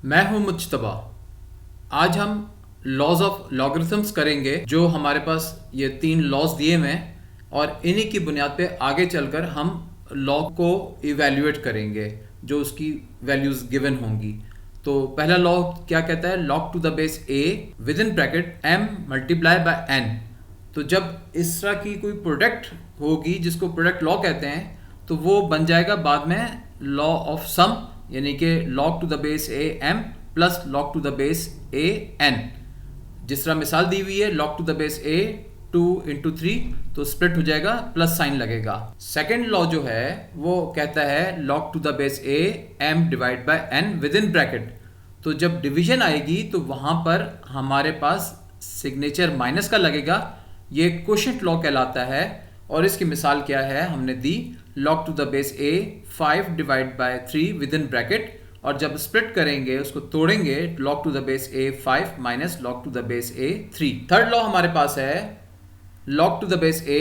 मैं हूं मुज्तबा। आज हम लॉज ऑफ लॉगरिथम्स करेंगे। जो हमारे पास ये 3 लॉज दिए हुए हैं और इन्हीं की बुनियाद पे आगे चलकर हम लॉ को इवेल्युएट करेंगे जो उसकी वैल्यूज गिवन होंगी। तो पहला लॉ क्या कहता है? Log to the base a with in bracket m multiply by n। तो जब इस तरह की कोई प्रोडक्ट होगी जिसको प्रोडक्ट लॉ कहते हैं तो वो बन जाएगा बाद में लॉ ऑफ सम, यानी कि log to the base a m plus log to the base a n। जिस तरह मिसाल दी हुई है log to the base a 2 into 3 तो स्प्लिट हो जाएगा, प्लस साइन लगेगा। सेकेंड लॉ जो है वो कहता है log to the base a m divide by n within bracket. तो जब डिवीजन आएगी तो वहां पर हमारे पास सिग्नेचर माइनस का लगेगा। ये क्वोशिएंट लॉ कहलाता है और इसकी मिसाल क्या है हमने दी, log to the base a 5 divide by 3 within bracket, और जब स्प्लिट करेंगे उसको तोड़ेंगे log to the base a 5 minus log to the base a 3। Third law हमारे पास है log to the base a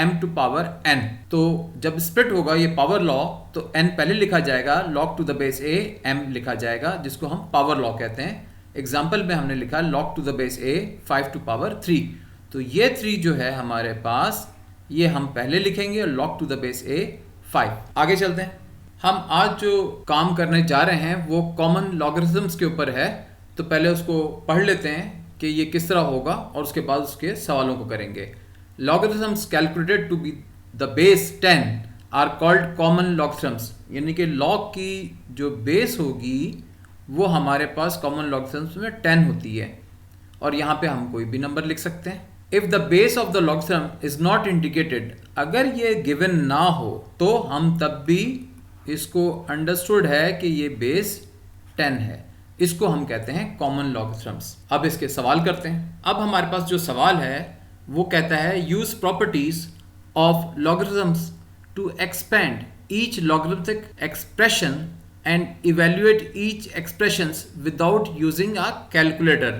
m to power n। तो जब स्प्लिट होगा ये पावर लॉ तो n पहले लिखा जाएगा, log to the base a m लिखा जाएगा, जिसको हम पावर लॉ कहते हैं। एग्जाम्पल में हमने लिखा log to the base a 5 to power 3। तो ये 3 जो है हमारे पास ये हम पहले लिखेंगे और log to the base a 5। आगे चलते हैं। हम आज जो काम करने जा रहे हैं वो कॉमन लॉगरिथम्स के ऊपर है। तो पहले उसको पढ़ लेते हैं कि ये किस तरह होगा और उसके बाद उसके सवालों को करेंगे। Logarithms calculated to be the base 10 are called common logarithms, यानी कि लॉग की जो बेस होगी वो हमारे पास कॉमन लॉगरिथम्स में 10 होती है और यहाँ पे हम कोई भी नंबर लिख सकते हैं। If the base of the logarithm is not indicated, अगर ये गिवन ना हो तो हम तब भी इसको अंडरस्टूड है कि ये बेस 10 है, इसको हम कहते हैं कॉमन लॉगरिथम्स। अब इसके सवाल करते हैं। अब हमारे पास जो सवाल है वो कहता है use properties of logarithms to expand each logarithmic expression and evaluate each expressions without using a calculator.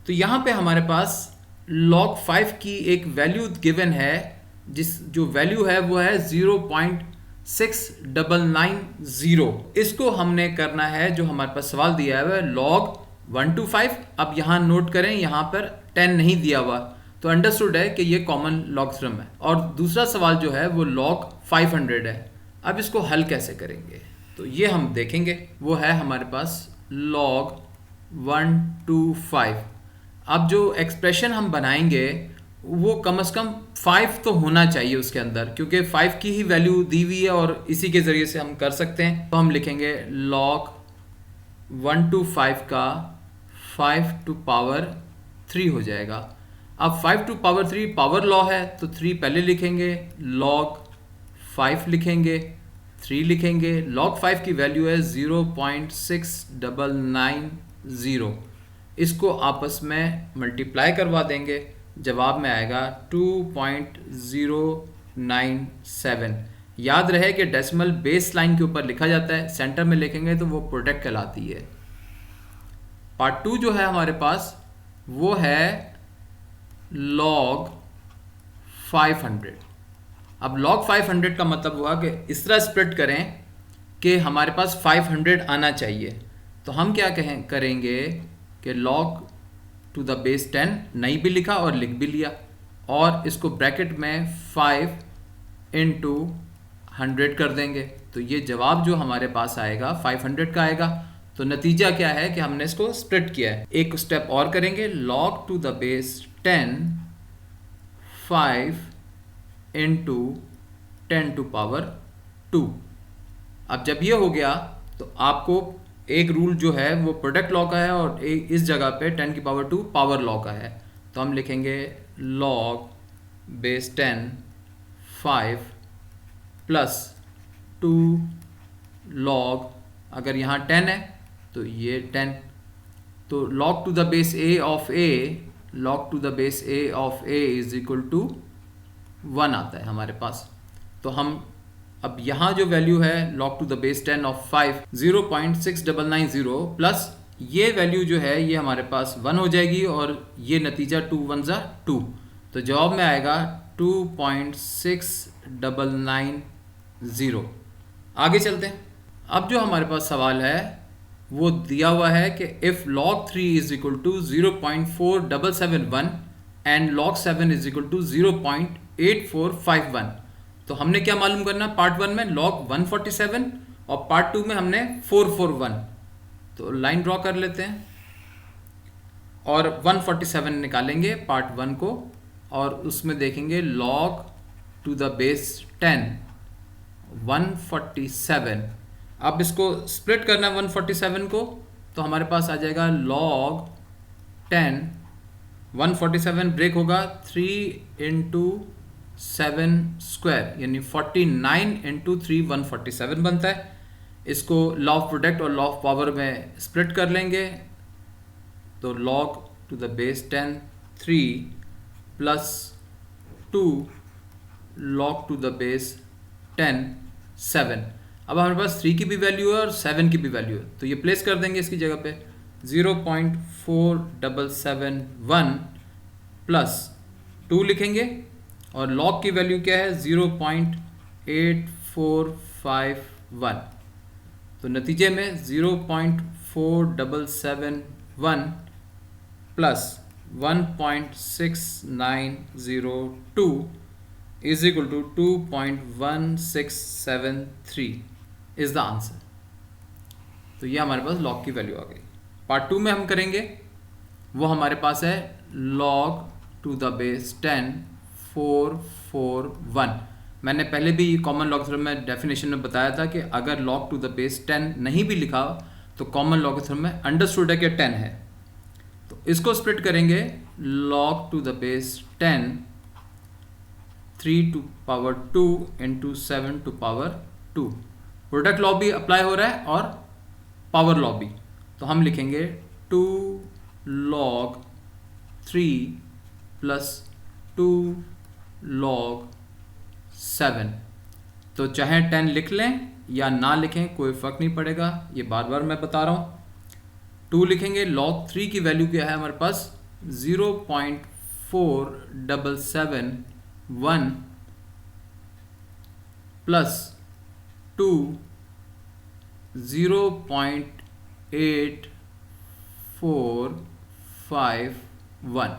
तो यहाँ पे हमारे पास log 5 की एक वैल्यू गिवन है, जो वैल्यू है वो है 0.6990। इसको हमने करना है, जो हमारे पास सवाल दिया है log 1 to 5। अब यहाँ नोट करें, यहाँ पर 10 नहीं दिया हुआ तो अंडरस्टूड है कि ये कॉमन लॉगरिथम है। और दूसरा सवाल जो है वो log 500 है। अब इसको हल कैसे करेंगे तो ये हम देखेंगे। वो है हमारे पास log 1 to 5। अब जो एक्सप्रेशन हम बनाएंगे वो कम से कम 5 तो होना चाहिए उसके अंदर, क्योंकि 5 की ही वैल्यू दी हुई है और इसी के ज़रिए से हम कर सकते हैं। तो हम लिखेंगे log 1 to 5 का 5 टू पावर 3 हो जाएगा। अब 5 टू पावर 3 पावर लॉ है तो 3 पहले लिखेंगे, log 5 लिखेंगे, 3 लिखेंगे। log 5 की वैल्यू है 0.6990। इसको आपस में मल्टीप्लाई करवा देंगे, जवाब में आएगा 2.097। याद रहे कि डेसिमल बेस लाइन के ऊपर लिखा जाता है, सेंटर में लिखेंगे तो वो प्रोडक्ट कहलाती है। पार्ट 2 जो है हमारे पास वो है log 500। अब log 500 का मतलब हुआ कि इस तरह स्प्लिट करें कि हमारे पास 500 आना चाहिए। तो हम क्या करेंगे कि log टू द बेस 10 नहीं भी लिखा और लिख भी लिया, और इसको ब्रैकेट में 5 इंटू 100 कर देंगे। तो ये जवाब जो हमारे पास आएगा 500 का आएगा। तो नतीजा क्या है कि हमने इसको स्प्लिट किया है। एक स्टेप और करेंगे, log to the base 10 5 into 10 to power 2। अब जब ये हो गया तो आपको एक रूल जो है वो प्रोडक्ट लॉ का है और इस जगह पे 10 की पावर 2 पावर लॉ का है। तो हम लिखेंगे log बेस 10 5 प्लस 2 log, अगर यहाँ 10 है तो ये 10, तो log to the base a of a, log to the base a of a is equal to 1 आता है हमारे पास। तो हम अब यहाँ जो वैल्यू है log to the base 10 of 5 0.6990 plus ये वैल्यू जो है ये हमारे पास 1 हो जाएगी और ये नतीजा 2 1 ज़ा 2। तो जवाब में आएगा 2.6990। आगे चलते हैं। अब जो हमारे पास सवाल है वो दिया हुआ है कि if log 3 is equal to 0.4771 and log 7 is equal to 0.8451। तो हमने क्या मालूम करना, पार्ट 1 में log 147 और पार्ट 2 में हमने 441। तो लाइन ड्रॉ कर लेते हैं और 147 निकालेंगे पार्ट 1 को, और उसमें देखेंगे log टू द बेस 10 147। अब इसको स्प्लिट करना है 147 को, तो हमारे पास आ जाएगा log 10 147 ब्रेक होगा 3 इंटू 7 स्क्वायर यानी 49 इंटू 3 147 बनता है। इसको लॉ ऑफ प्रोडक्ट और लॉ ऑफ पावर में स्प्लिट कर लेंगे, तो log to the base 10 3 plus 2 log to the base 10 7। अब हमारे पास 3 की भी वैल्यू है और 7 की भी वैल्यू है, तो ये प्लेस कर देंगे इसकी जगह पे 0.4771 प्लस 2 लिखेंगे और log की वैल्यू क्या है 0.8451। तो नतीजे में 0.4771 plus 1.6902 is equal to 2.1673 is the answer। तो ये हमारे पास log की वैल्यू आ गई। पार्ट 2 में हम करेंगे, वो हमारे पास है log टू द बेस 10 441। मैंने पहले भी कॉमन लॉगरिथम में डेफिनेशन में बताया था कि अगर log टू द बेस 10 नहीं भी लिखा तो कॉमन लॉगरिथम में अंडरस्टूड है कि 10 है। तो इसको स्प्लिट करेंगे log to the base 10 3 to power 2 into 7 to power 2। Product law भी अप्लाई हो रहा है और पावर लॉ भी, तो हम लिखेंगे 2 log 3 प्लस 2 log 7। तो चाहे 10 लिख लें या ना लिखें कोई फ़र्क नहीं पड़ेगा, ये बार बार मैं बता रहा हूँ। 2 लिखेंगे, log 3 की वैल्यू क्या है हमारे पास 0.4771 प्लस 2 0.8451।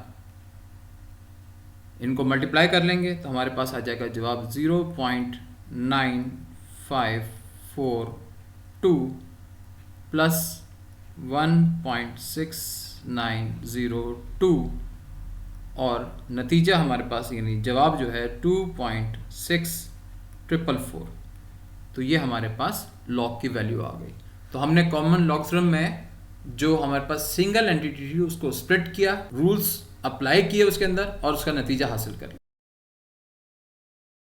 इनको मल्टीप्लाई कर लेंगे तो हमारे पास आ जाएगा जवाब 0.9542 प्लस 1.6902 और नतीजा हमारे पास यानी जवाब जो है 2.6444। तो ये हमारे पास log की वैल्यू आ गई। तो हमने कॉमन लॉगरिथम में जो हमारे पास सिंगल एंटिटी थी उसको स्प्लिट किया, रूल्स अप्लाई किए उसके अंदर और उसका नतीजा हासिल कर लिया।